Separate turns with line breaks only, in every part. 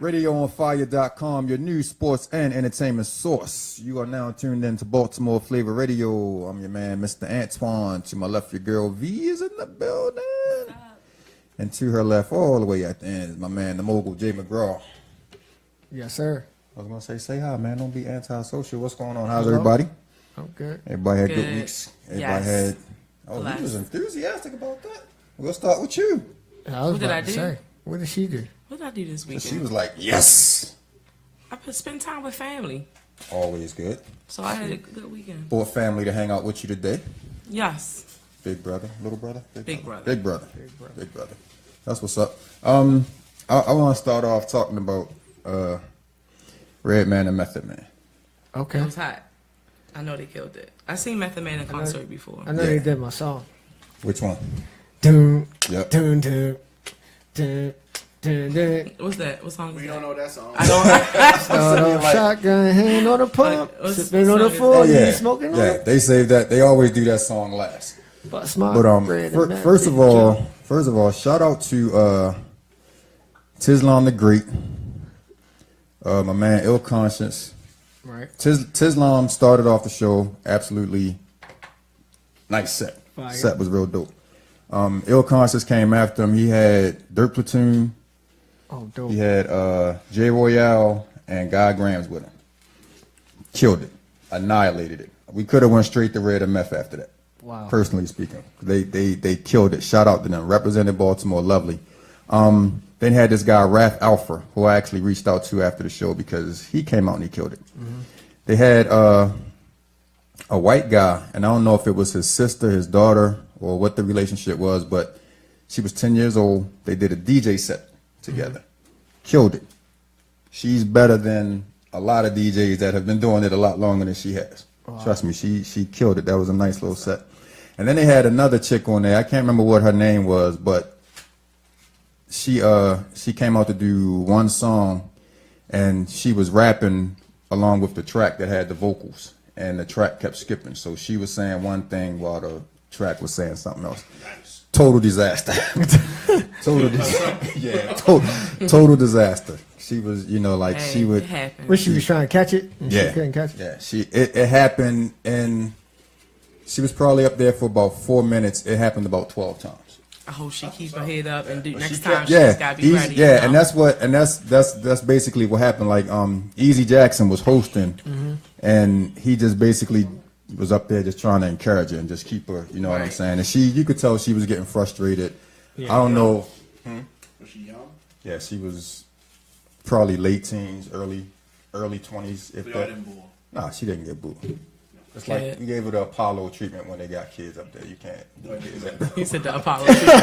RadioOnFire.com, your news, sports, and entertainment source. You are now tuned in to Baltimore Flava Radio. I'm your man, Mr. Antoine. To my left, your girl V is in the building. And to her left, all the way at the end, is my man, the mogul, Jay McGraw.
Yes, sir.
I was going to say hi, man. Don't be antisocial. What's going on? How's everybody?
I'm good.
Everybody had good weeks. Everybody had... Oh, he was enthusiastic about that. We'll start with you.
What did I do? What did she do?
What did I do this weekend?
She was like, yes.
I spend time with family.
Always good.
So I had a good weekend.
Brought family to hang out with you today.
Yes.
Big brother, little brother?
Big brother.
Big brother. Big brother. That's what's up. I want to start off talking about Redman and Method Man.
Okay.
It was hot. I know they killed it. I seen Method Man in concert before.
I know they did my song.
Which one?
Dun,
yep.
Dun, dun, dun, dun, dun.
What's that? What song is that?
We don't know that song.
I don't.
Start off shotgun, hand on the pump, sipping on the 40, smoking on it.
They save that. They always do that song last.
But
first of all, shout out to Tislam the Great, my man Ill Conscience.
Right.
Tislam started off the show absolutely nice set.
Fire.
Set was real dope. Ill Conscience came after him. He had Dirt Platoon.
Oh, dope.
He had J Royale and Guy Grams with him. Killed it. Annihilated it. We could have went straight to Red and Meth after that.
Wow.
Personally speaking. They killed it. Shout out to them. Represented Baltimore lovely. Then had this guy, Raph Alpha, who I actually reached out to after the show because he came out and he killed it. Mm-hmm. They had a white guy, and I don't know if it was his sister, his daughter, or what the relationship was, but she was 10 years old. They did a DJ set together. Mm-hmm. Killed it. She's better than a lot of DJs that have been doing it a lot longer than she has. Wow. Trust me, she killed it. That was a nice little set. And then they had another chick on there. I can't remember what her name was, but she came out to do one song, and she was rapping along with the track that had the vocals, and the track kept skipping. So she was saying one thing while the track was saying something else. Nice. Total disaster. Total disaster. She was, she would.
When she was trying to catch it, and she couldn't catch it.
Yeah, it happened, and she was probably up there for about 4 minutes. It happened about 12 times.
I hope she keep her head up and do next time. She just gotta be ready.
Yeah, and that's basically what happened. Like Easy Jackson was hosting, mm-hmm. and he just basically was up there just trying to encourage her and just keep her. You know what I'm saying? And you could tell she was getting frustrated. Yeah. I don't know.
Was she young?
Yeah, she was probably late teens, early 20s. If that.
Didn't boo.
Nah, she didn't get booed. It's like you gave her the Apollo treatment when they got kids up there. You can't.
He said the Apollo treatment.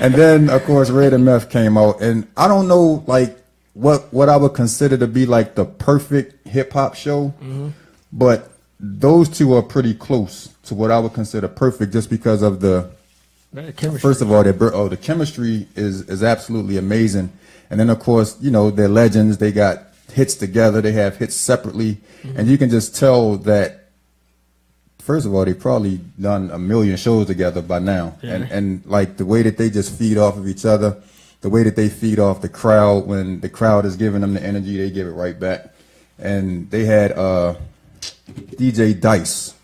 And then, of course, Red and Meth came out. And I don't know, like, what I would consider to be, like, the perfect hip-hop show. Mm-hmm. But those two are pretty close to what I would consider perfect just because of the chemistry. First of all, the chemistry is absolutely amazing. And then, of course, they're legends. They got hits together, they have hits separately, mm-hmm. and you can just tell that first of all they probably done a million shows together by now. And like the way that they just feed off of each other, the way that they feed off the crowd, when the crowd is giving them the energy, they give it right back. And they had DJ Dice,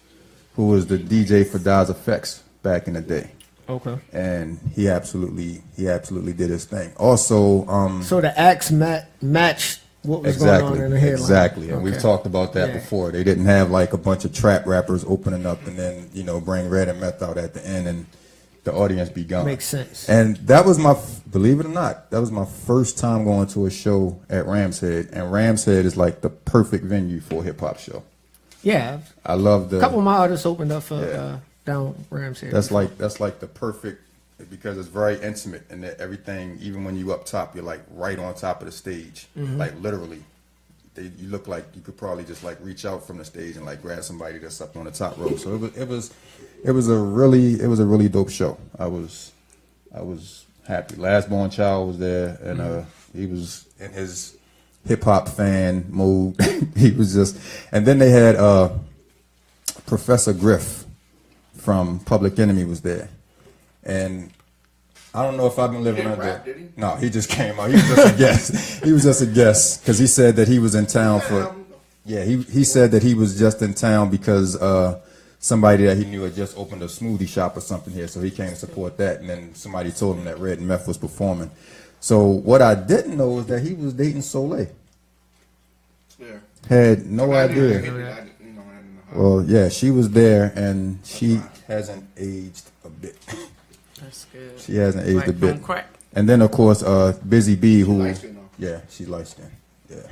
who was the DJ for Daz Effects back in the day.
Okay.
And he absolutely did his thing. Also
so the acts matched what was going on in the headline.
Exactly, and we've talked about that before. They didn't have like a bunch of trap rappers opening up and then bring Red and Meth out at the end and the audience be gone.
Makes sense.
And that was believe it or not, that was my first time going to a show at Rams Head, and Rams Head is like the perfect venue for a hip hop show.
Yeah,
I love
a couple of my artists opened up for down Rams Head.
That's like the perfect. Because it's very intimate and that everything, even when you up top, you're like right on top of the stage, mm-hmm. like literally. You look like you could probably just like reach out from the stage and like grab somebody that's up on the top row. So it was a really dope show. I was happy. Last Born Child was there, and mm-hmm. He was in his hip hop fan mode. He was just, and then they had Professor Griff from Public Enemy was there. And I don't know if I've been living
He didn't
under.
rap, did he?
No, he just came out. He was just a guest. He was just a guest because he said that he was in town for. Yeah, he said that he was just in town because somebody that he knew had just opened a smoothie shop or something here, so he came to support that. And then somebody told him that Red and Meth was performing. So what I didn't know is that he was dating Soleil.
Yeah.
Had no
I
idea.
didn't know.
Well, yeah, she was there, and she hasn't aged a bit.
That's good.
She hasn't aged
Like
a bit.
on crack.
And then of course, Busy Bee, who
light-skinned, though.
yeah, she's light skinned. Yeah,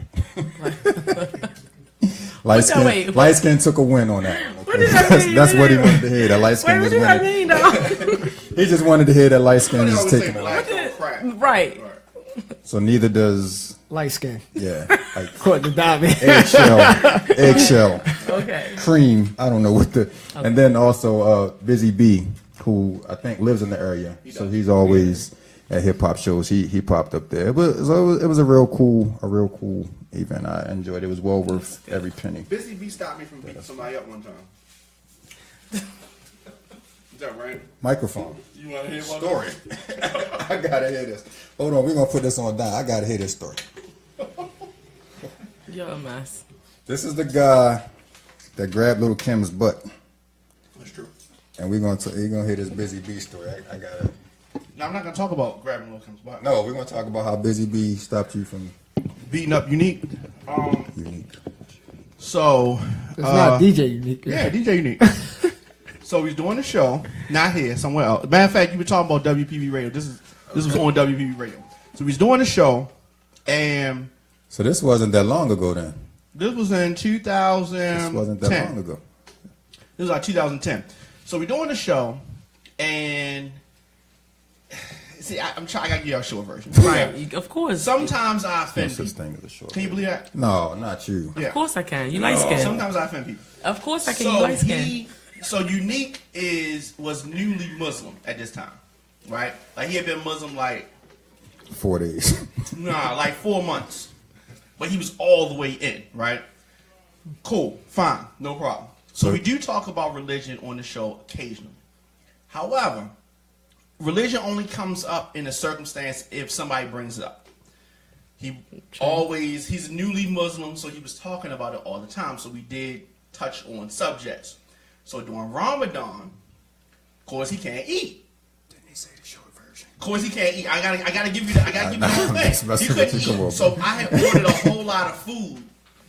wait,
light skin took a win on that one.
What does that mean?
That's what he wanted to hear. That light
Wait,
skin
what
was
does that
winning.
mean, though?
He just wanted to hear that light skin
They
is
always say
taking a win.
black don't crack.
Right.
So neither does
Light skin.
yeah, like
According to Dobby.
eggshell,
Okay.
cream. I don't know what the. And then also Busy Bee, who I think lives in the area, so he's always at hip hop shows. He popped up there, but so it was a real cool event. I enjoyed it. It was well worth every penny.
Busy Bee stopped me from beating somebody up one time. Is that right?
Microphone.
You want to hear about
Story. I gotta hear this. Hold on, we're gonna put this on down. I gotta hear this story.
You're a mess.
This is the guy that grabbed Little Kim's butt,
That's true.
and you're gonna hear this Busy Bee story. I gotta.
Now I'm not gonna talk about grabbing Lil Kim's butt.
No, we're gonna talk about how Busy Bee stopped you from
Beating up Unique.
Unique.
So
It's not DJ Unique.
yeah, DJ Unique. So he's doing the show, not here, somewhere else. Matter of fact, you were talking about WPB Radio. This was on WPB Radio. So he's doing the show, and
So this wasn't that long ago then.
this was in 2010.
This wasn't that long ago.
This was like 2010. So we're doing the show, and see, I gotta give y'all a short version.
Right. Of course.
Sometimes I
No
offend
such
people.
thing as a short.
Can you believe that?
No, not you.
Yeah.
Of course I can. You light skin.
Sometimes I offend people.
Of course I can. You light skin.
So Unique was newly Muslim at this time, right? Like he had been Muslim like
4 days.
like 4 months, but he was all the way in, right? Cool, fine, no problem. So we do talk about religion on the show occasionally. However, religion only comes up in a circumstance if somebody brings it up. He's a newly Muslim, so he was talking about it all the time. So we did touch on subjects. So during Ramadan, of course he can't eat.
Didn't he say the short version?
Of course he can't eat. I gotta give you the whole thing. He couldn't
Come on,
eat. So I had ordered a whole lot of food.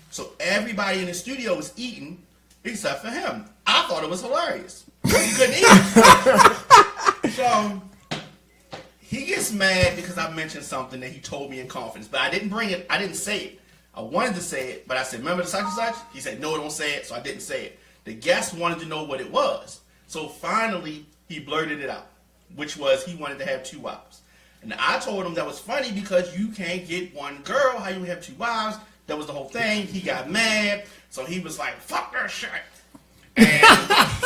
So everybody in the studio was eating except for him. I thought it was hilarious. He couldn't eat. So he gets mad because I mentioned something that he told me in confidence, but I didn't bring it. I didn't say it. I wanted to say it, but I said, "Remember the such and such?" He said, "No, don't say it." So I didn't say it. The guest wanted to know what it was. So finally, he blurted it out, which was he wanted to have 2 wives. And I told him that was funny because you can't get one girl. How you have 2 wives? That was the whole thing. He got mad. So he was like, "Fuck that shit." And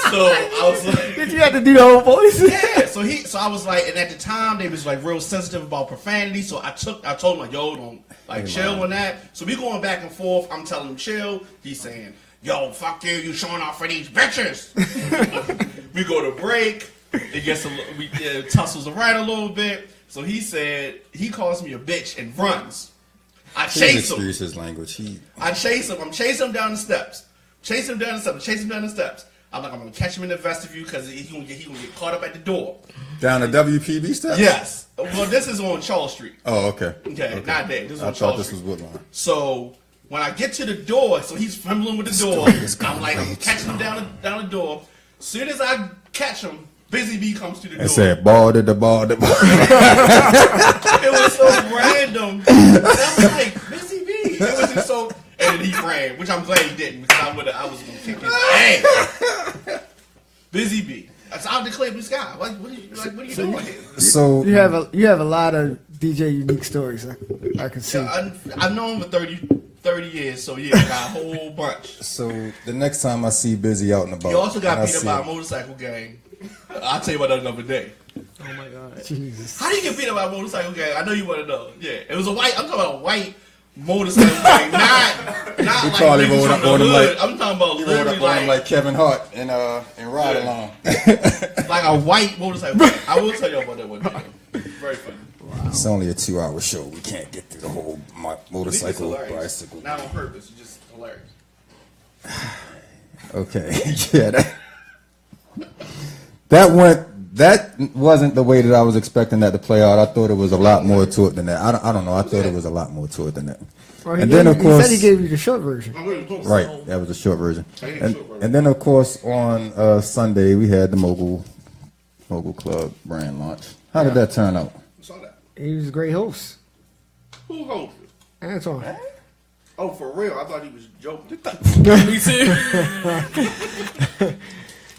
so I was like,
Did you have to do the whole voice?
yeah. So I was like, and at the time they was like real sensitive about profanity. So I told him like, "Yo, don't like chill on that." So we going back and forth. I'm telling him chill. He's saying, "Yo, fuck you! You showing off for these bitches." We go to break. It gets tussles around a little bit. So he said he calls me a bitch and runs. I chase him.
Excuse his language.
I chase him. I'm chasing him down the steps. Chase him down the steps. I'm like, I'm gonna catch him in the vestibule because he gonna get caught up at the door.
Down the WPB steps?
Yes. Well, this is on Charles Street.
Oh, okay.
Okay, not there. This is on
I thought
Charles
this
Street.
was Woodlawn.
So when I get to the door, so he's fumbling with the door. I'm like, I'm catching him down the door. As soon as I catch him, Busy Bee comes to the door.
It said, ball to the ball to ball.
It was so random. And I'm like, Busy Bee. It was just so. And then he ran, which I'm glad he didn't because I was gonna kick his ass. Busy Bee. So I'll declare blue sky. What are you doing here?
So
You have a lot of DJ Unique stories. I can see.
Yeah, I've known him for 30 years, so yeah, I got a whole bunch.
So the next time I see Busy out and about,
He also got
and I
beat up
see
by a
him-
motorcycle gang. I'll tell you about that another day.
Oh my god.
Jesus.
How do you get beat up by a motorcycle gang? I know you want to know. Yeah, it was a white. I'm talking about a white motorcycle gang, not
He
like
probably
niggas
rolled
from
up
the
on him
hood.
like-
I'm talking about
He rolled
literally
up on him
like
like Kevin Hart and Ride
Yeah.
Along.
like a white motorcycle gang. I will tell you about that one day. Very funny.
Wow. It's only a 2-hour show. We can't get through the whole motorcycle, bicycle.
Not on purpose. It's just hilarious.
Okay. Yeah. That wasn't the way that I was expecting that to play out. I thought it was a lot more to it than that. I don't know. I thought it was a lot more to it than that.
Well, and then, of course, he said he gave you the short version.
Right. That was the short version. And then, of course, on Sunday, we had the Mogul Club brand launch. How did that turn out?
I saw that.
He was a great host.
Who hosted?
Antoine.
Oh, for real? I thought he was joking.
Me too.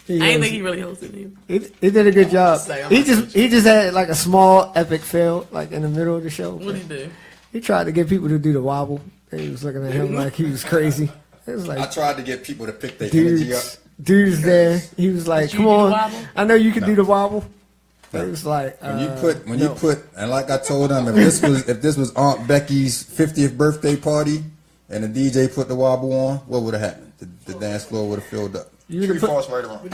I didn't think he really hosted him.
He did a good job. He just had like a small epic fail like in the middle of the show.
What did he do?
He tried to get people to do the wobble. They was looking at him like he was crazy. It was like
I tried to get people to pick their energy up.
Dudes there. He was like, "Come on, I know you can do the wobble." It was like
when you put and like I told them, if this was Aunt Becky's 50th birthday party and the DJ put the wobble on, what would have happened? The dance floor would have filled up.
True, false, right or wrong.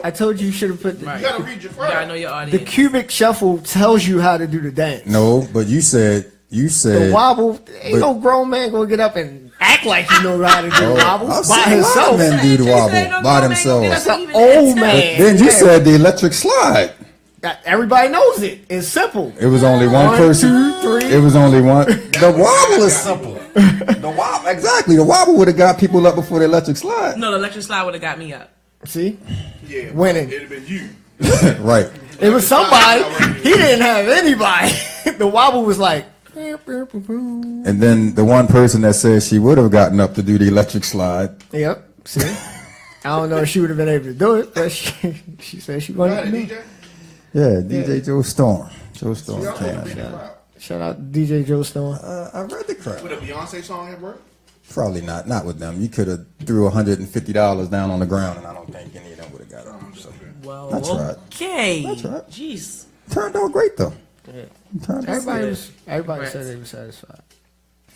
I told you should have put the,
Right.
You gotta read your crowd.
Yeah, I know your audience.
the cubic shuffle tells you how to do the dance.
No, but you said
The wobble, ain't no grown man gonna get up and act like he knows how to do the wobble by himself.
Men do the wobble by themselves.
That's an old man.
Then you said the electric slide.
Everybody knows it. It's simple.
It was only one person.
2, 3.
It was only one. The wobble is simple. The wobble, exactly. The wobble would have got people up before the electric slide.
No, the electric slide would have got me up.
See?
Yeah,
Winning.
It'd have been you.
Right.
It was somebody. He didn't have anybody. The wobble was like.
And then the one person that said she would have gotten up to do the electric slide.
Yep. See? I don't know if she would have been able to do it, but she said she wanted to do it.
Yeah, DJ Joe Storm. Joe Storm came.
Shout out to DJ Joe Storm.
I read the crowd.
Would a Beyonce song have worked?
Probably not. Not with them. You could have threw $150 down on the ground, and I don't think any of them would have got up. So.
Well,
That's right.
Okay.
That's right.
Jeez.
Turned out great though.
Yeah.
Everybody
Everybody said they were satisfied.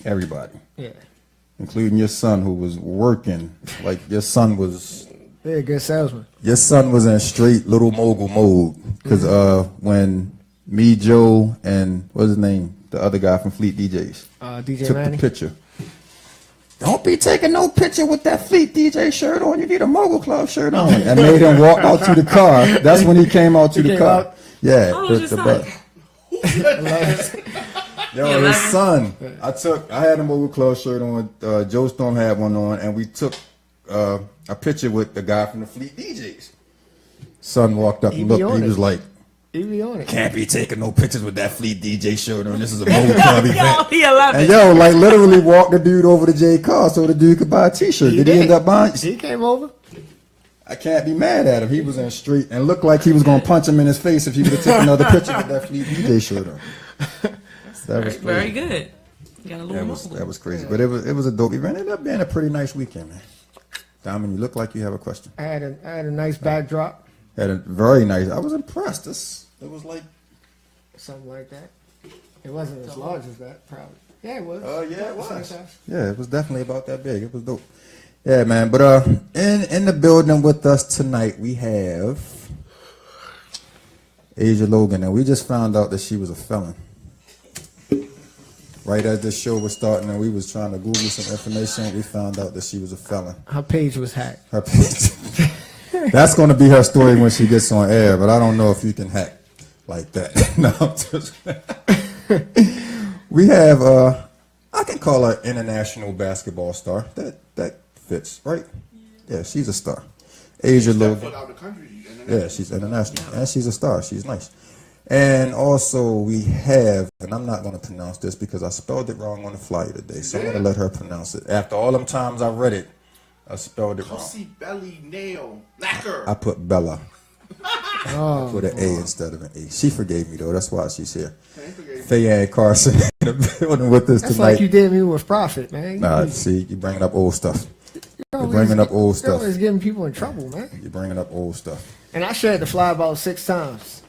Everybody.
Yeah.
Including your son who was working. Like your son was.
Yeah, good salesman.
Your son was in straight little mogul mode. Because when me, Joe, and what's his name? The other guy from Fleet DJs.
DJ
took
Manny.
the picture. Don't be taking no picture with that Fleet DJ shirt on. You need a Mogul Club shirt on. And made him walk out to the car. That's when he came out to the car.
Out?
Yeah.
Oh, your son.
Yo, his son. I had a Mogul Club shirt on. Joe Storm had one on, and we took a picture with the guy from the Fleet DJs. Son walked up and looked. He was like,
He be on it.
"Can't be taking no pictures with that Fleet DJ shirt on. This is a Mogul Club event."
He allowed
And
it.
yo, like literally walked the dude over to Jay car so the dude could buy a T-shirt. Did he end up buying?
He came over.
I can't be mad at him. He was in the street and looked like he was gonna punch him in his face if he would have taken another picture with that Fleet DJ shirt on. That was
Very
crazy.
good. You got a little
That was crazy, but it was a dope event. It ended up being a pretty nice weekend, man. Diamond, you look like you have a question.
I had a nice backdrop.
Had a very nice. I was impressed. It was like
Something like that. It wasn't as large as that, probably. Yeah, it was.
Oh yeah, it was.
Nice house.
Yeah, it was definitely about that big. It was dope. Yeah, man. But in the building with us tonight, we have Asia Logan, and we just found out that she was a felon. Right as this show was starting, and we was trying to Google some information, we found out that she was a felon.
Her page was hacked.
Her page. That's going to be her story when she gets on air, but I don't know if you can hack like that. No, I'm just we have I can call her international basketball star. That fits, right? Yeah, she's a star. Asia Logan. Yeah, she's international, and she's a star. She's nice. And also we have, and I'm not going to pronounce this because I spelled it wrong on the flyer today, so I'm going to let her pronounce it. After all them times I read it, I spelled it wrong.
Pussy belly nail lacquer.
I put Bella. I put an A instead of an E. She forgave me though. That's why she's here. Faye Carson in the building with us
That's
tonight.
like you did me with Prophet, man.
Nah, see, you bringing up old stuff. You're bringing up old stuff.
You're always getting people in trouble, man.
You're bringing up old stuff.
And I shared the fly about 6 times.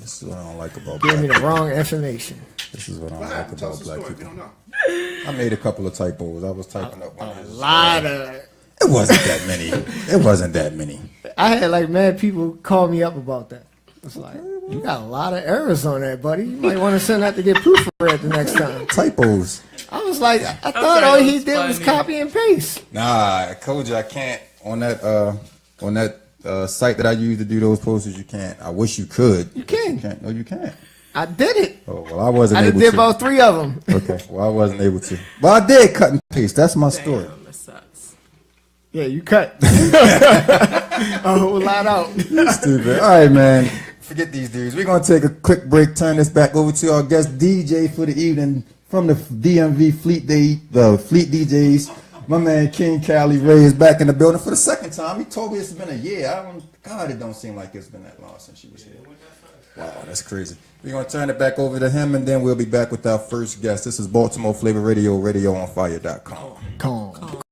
This is what I don't like about
Gave me
black
the wrong information.
This is what I don't like
Tell
about
us the
black
story. We
people.
don't know.
I made a couple of typos. I was typing up one of his.
Lot of.
It wasn't that many. It wasn't that many.
I had like mad people call me up about that. It's like,
It
You got a lot of errors on that, buddy. You might want to send that to get proofread the next time.
Typos.
I was like, I thought all he did was
funny.
copy and paste.
Nah, I told you I can't on that site that I use to do those posters. You can't. I wish you could.
You can.
You can't. No, you can't.
I did it.
Oh well, I wasn't
I
able
did
to.
about 3 of them.
Okay, well I wasn't able to, but I did cut and paste. That's my story.
Damn, that sucks.
Yeah, you cut a whole lot out.
Stupid. All right, man. Forget these dudes. We're gonna take a quick break. Turn this back over to our guest DJ for the evening from the DMV Fleet DJs. My man King Cali Ray is back in the building for the second time. He told me it's been a year. God, it don't seem like it's been that long since she was here. Wow, that's crazy. We're going to turn it back over to him, and then we'll be back with our first guest. This is Baltimore Flava Radio, radioonfire.com.
Calm.